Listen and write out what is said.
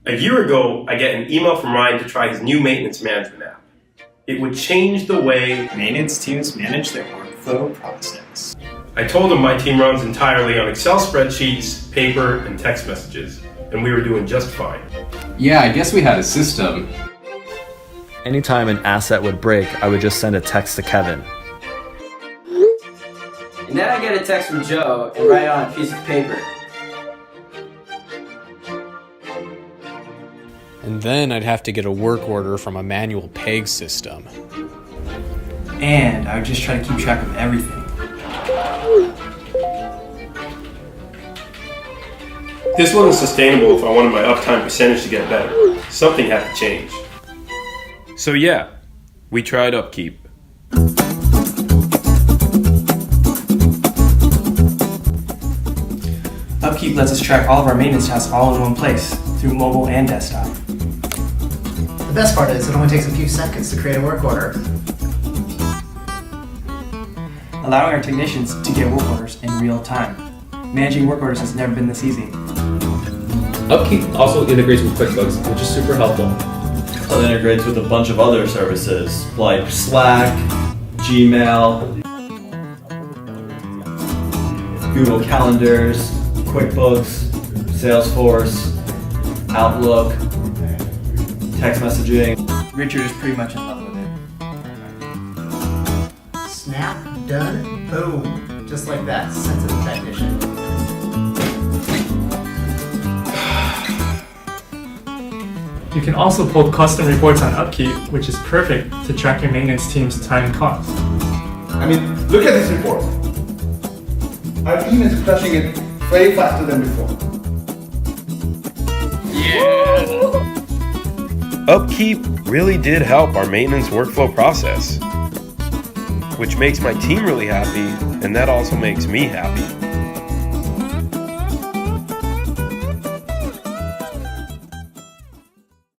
A year ago, I get an email from Ryan to try his new maintenance management app. It would change the way maintenance teams manage their workflow process. I told him my team runs entirely on Excel spreadsheets, paper, and text messages, and we were doing just fine. Yeah, I guess we had a system. Anytime an asset would break, I would just send a text to Kevin. And then I get a text from Joe and write it on a piece of paper. And then I'd have to get a work order from a manual PEG system. And I would just try to keep track of everything. This wasn't sustainable if I wanted my uptime percentage to get better. Something had to change. So yeah, we tried UpKeep. UpKeep lets us track all of our maintenance tasks all in one place, through mobile and desktop. The best part is it only takes a few seconds to create a work order. Allowing our technicians to get work orders in real time. Managing work orders has never been this easy. UpKeep also integrates with QuickBooks, which is super helpful. It integrates with a bunch of other services like Slack, Gmail, Google Calendars, QuickBooks, Salesforce, Outlook, text messaging. Richard is pretty much in love with it. Snap, done, boom. Just like that, sensitive technician. You can also pull custom reports on UpKeep, which is perfect to track your maintenance team's time and cost. I mean, look at this report. Our team is crushing it way faster than before. Yeah! UpKeep really did help our maintenance workflow process, which makes my team really happy, and that also makes me happy.